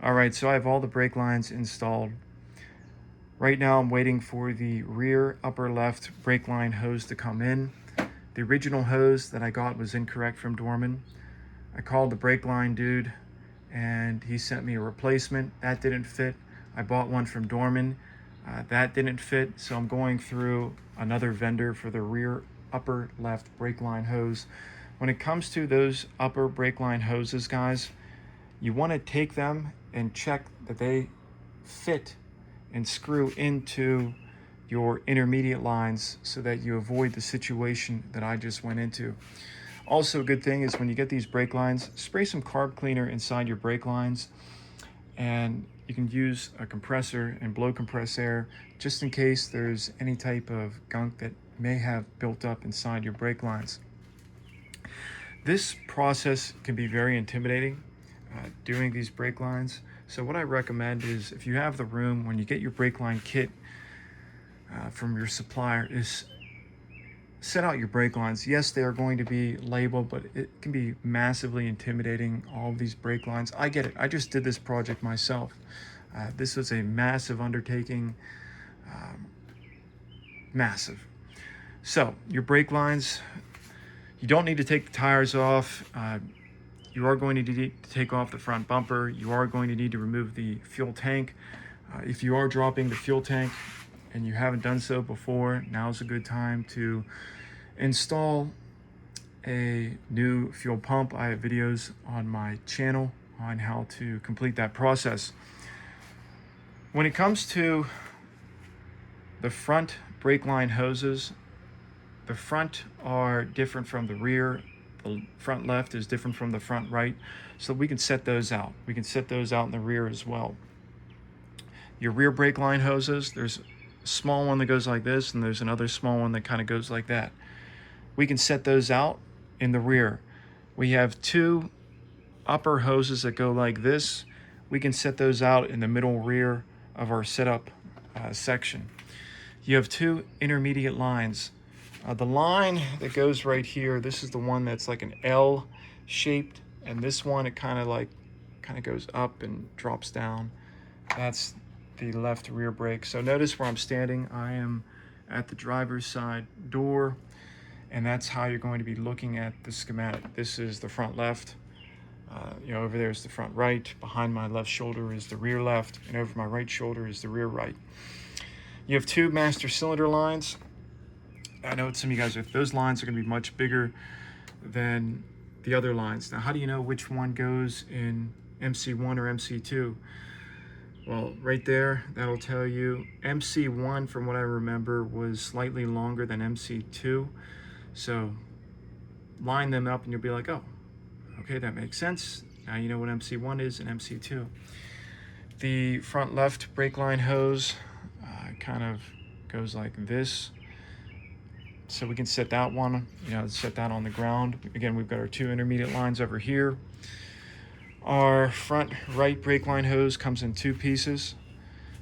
All right, so I have all the brake lines installed. Right now I'm waiting for the rear upper left brake line hose to come in. The original hose that I got was incorrect from Dorman. I called the brake line dude and he sent me a replacement. That didn't fit. I bought one from Dorman. That didn't fit, so I'm going through another vendor for the rear upper left brake line hose. When it comes to those upper brake line hoses, guys, you want to take them and check that they fit and screw into your intermediate lines so that you avoid the situation that I just went into. Also, a good thing is when you get these brake lines, spray some carb cleaner inside your brake lines, and you can use a compressor and blow compress air just in case there's any type of gunk that may have built up inside your brake lines. This process can be very intimidating, doing these brake lines. So what I recommend is, if you have the room, when you get your brake line kit from your supplier, is set out your brake lines. Yes, they are going to be labeled, but it can be massively intimidating, all of these brake lines. I get it. I just did this project myself. This was a massive undertaking, massive. So your brake lines, you don't need to take the tires off. You are going to need to take off the front bumper. You are going to need to remove the fuel tank. If you are dropping the fuel tank and you haven't done so before, now's a good time to install a new fuel pump. I have videos on my channel on how to complete that process. When it comes to the front brake line hoses, the front are different from the rear. The front left is different from the front right. So we can set those out. We can set those out in the rear as well. Your rear brake line hoses, there's a small one that goes like this, and there's another small one that kind of goes like that. We can set those out in the rear. We have two upper hoses that go like this. We can set those out in the middle rear of our setup section. You have two intermediate lines. The line that goes right here, this is the one that's like an L shaped, and this one, it kind of goes up and drops down. That's the left rear brake. So notice where I'm standing. I am at the driver's side door, and that's how you're going to be looking at the schematic. This is the front left. Over there is the front right. Behind my left shoulder is the rear left, and over my right shoulder is the rear right. You have two master cylinder lines. I know some of you guys, those lines are going to be much bigger than the other lines. Now, how do you know which one goes in MC1 or MC2? Well, right there, that'll tell you. MC1, from what I remember, was slightly longer than MC2. So line them up and you'll be like, oh, okay, that makes sense. Now you know what MC1 is and MC2. The front left brake line hose kind of goes like this. So we can set that one, set that on the ground. Again, we've got our two intermediate lines over here. Our front right brake line hose comes in two pieces.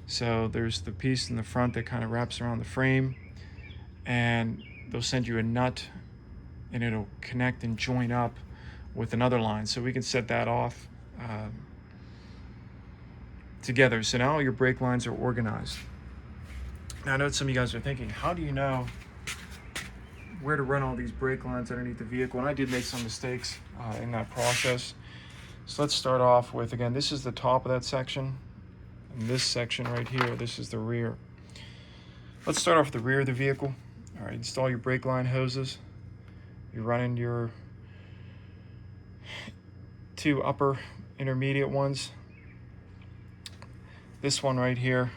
So there's the piece in the front that kind of wraps around the frame, and they'll send you a nut and it'll connect and join up with another line. So we can set that off together. So now all your brake lines are organized. Now I know some of you guys are thinking, how do you know where to run all these brake lines underneath the vehicle? And I did make some mistakes in that process. So let's start off with, again, this is the top of that section. And this section right here, this is the rear. Let's start off with the rear of the vehicle. All right, install your brake line hoses. You're running your two upper intermediate ones. This one right here,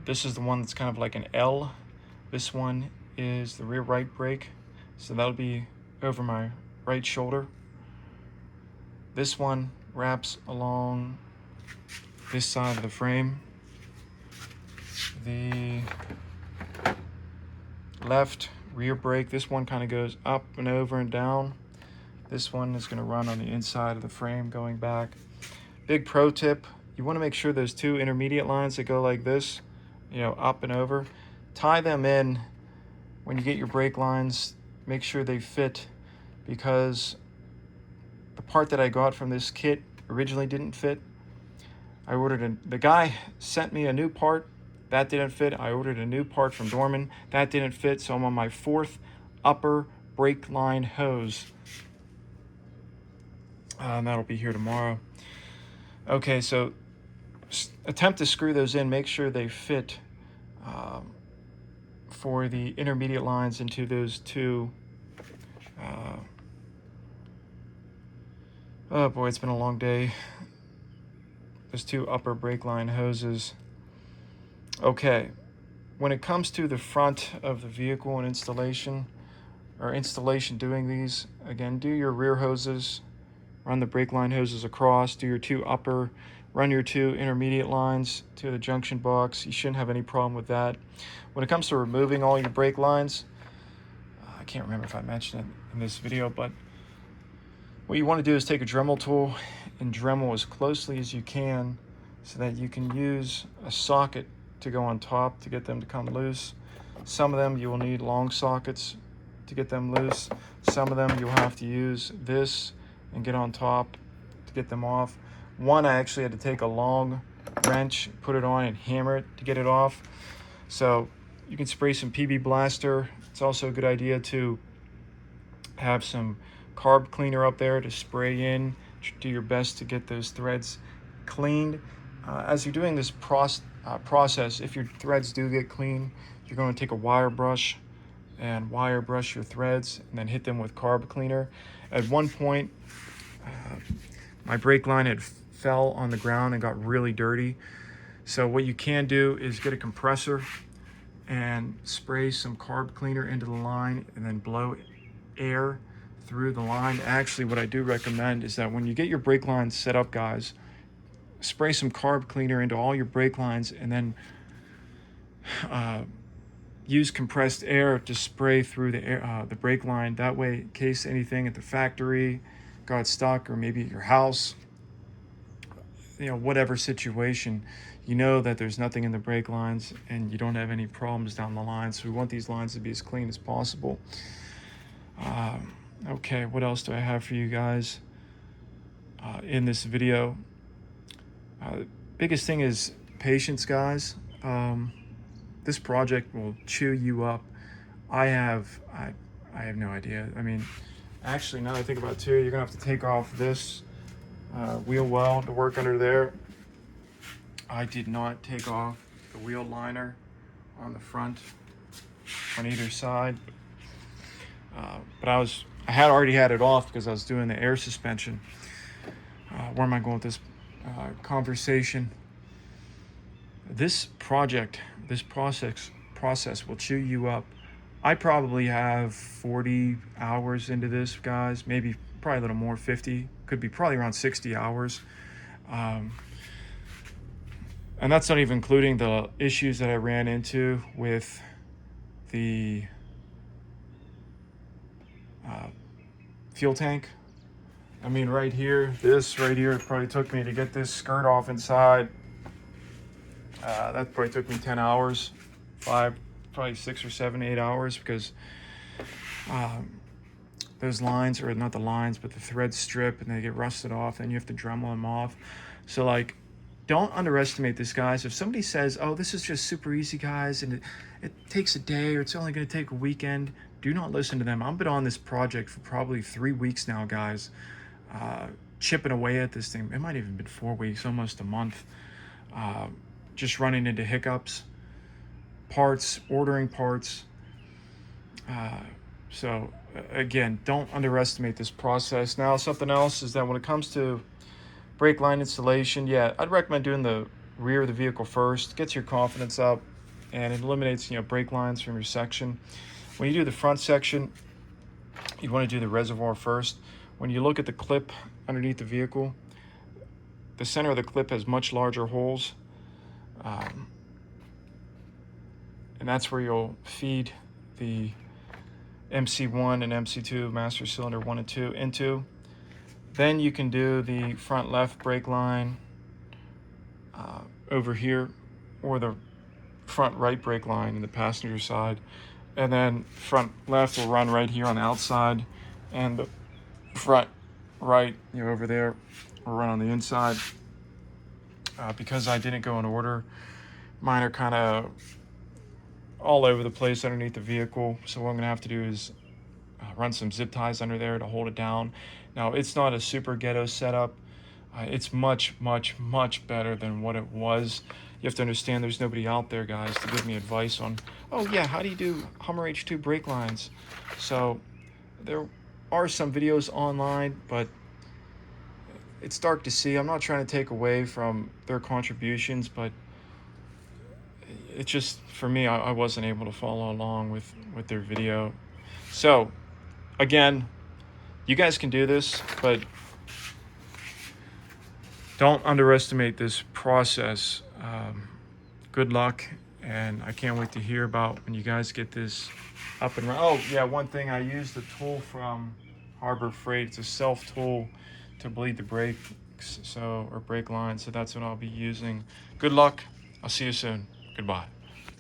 this is the one that's kind of like an L. This one is the rear right brake, so that'll be over my right shoulder. This one wraps along this side of the frame. The left rear brake, this one kind of goes up and over and down. This one is going to run on the inside of the frame going back. Big pro tip, you want to make sure those two intermediate lines that go like this, up and over, tie them in when you get your brake lines. Make sure they fit, because the part that I got from this kit originally didn't fit. I ordered the guy sent me a new part that didn't fit. I ordered a new part from Dorman that didn't fit. So I'm on my 4th upper brake line hose. That'll be here tomorrow. Okay, so attempt to screw those in. Make sure they fit for the intermediate lines into those two. Oh boy, it's been a long day. Those two upper brake line hoses. Okay, when it comes to the front of the vehicle and installation doing these, again, do your rear hoses, run the brake line hoses across, do your 2 upper, run your 2 intermediate lines to the junction box. You shouldn't have any problem with that. When it comes to removing all your brake lines, I can't remember if I mentioned it in this video, but what you want to do is take a Dremel tool and Dremel as closely as you can so that you can use a socket to go on top to get them to come loose. Some of them you will need long sockets to get them loose. Some of them you'll have to use this and get on top to get them off. One, I actually had to take a long wrench, put it on and hammer it to get it off. So you can spray some PB Blaster. It's also a good idea to have some carb cleaner up there to spray in. Do your best to get those threads cleaned. As you're doing this process, if your threads do get clean, you're going to take a wire brush and wire brush your threads and then hit them with carb cleaner. At one point, my brake line had fell on the ground and got really dirty. So what you can do is get a compressor and spray some carb cleaner into the line and then blow air through the line. Actually, what I do recommend is that when you get your brake lines set up, guys, spray some carb cleaner into all your brake lines and then use compressed air to spray through the brake line. That way, in case anything at the factory got stuck, or maybe at your house, whatever situation, you know that there's nothing in the brake lines and you don't have any problems down the line. So we want these lines to be as clean as possible. Okay, what else do I have for you guys in this video? Biggest thing is patience, guys. This project will chew you up. I have no idea. I mean, actually, now that I think about it too, you're gonna have to take off this wheel well to work under there. I did not take off the wheel liner on the front on either side, but I had already had it off because I was doing the air suspension. Where am I going with this conversation? This process will chew you up. I probably have 40 hours into this, guys, probably a little more, 50, could be probably around 60 hours. And that's not even including the issues that I ran into with the fuel tank. I mean, this right here, it probably took me to get this skirt off inside. That probably took me 10 hours, probably 6 or 7, 8 hours, because those lines, or not the lines, but the threads strip and they get rusted off, and you have to Dremel them off. So like, don't underestimate this, guys. If somebody says, oh, this is just super easy, guys, and it takes a day, or it's only going to take a weekend, do not listen to them. I've been on this project for probably 3 weeks now, guys, chipping away at this thing. It might even been 4 weeks, almost a month, just running into hiccups, ordering parts. So again, don't underestimate this process. Now, something else is that when it comes to brake line installation, I'd recommend doing the rear of the vehicle first. Gets your confidence up and it eliminates brake lines from your section. When you do the front section, you want to do the reservoir first. When you look at the clip underneath the vehicle, the center of the clip has much larger holes, and that's where you'll feed the MC1 and MC2, master cylinder 1 and 2, into. Then you can do the front left brake line over here, or the front right brake line in the passenger side. And then front left will run right here on the outside, and the front right, over there or run on the inside. Because I didn't go in order, mine are kind of all over the place underneath the vehicle. So what I'm gonna have to do is run some zip ties under there to hold it down. Now, it's not a super ghetto setup. It's much, much, much better than what it was. You have to understand there's nobody out there, guys, to give me advice on, oh yeah, how do you do Hummer H2 brake lines? So there are some videos online, but it's dark to see. I'm not trying to take away from their contributions, but it's just, for me, I wasn't able to follow along with their video. So again, you guys can do this, but don't underestimate this process. Good luck, and I can't wait to hear about when you guys get this up and running. Oh yeah, one thing, I used the tool from Harbor Freight. It's a self tool to bleed the brakes, or brake lines. So that's what I'll be using. Good luck. I'll see you soon. Goodbye.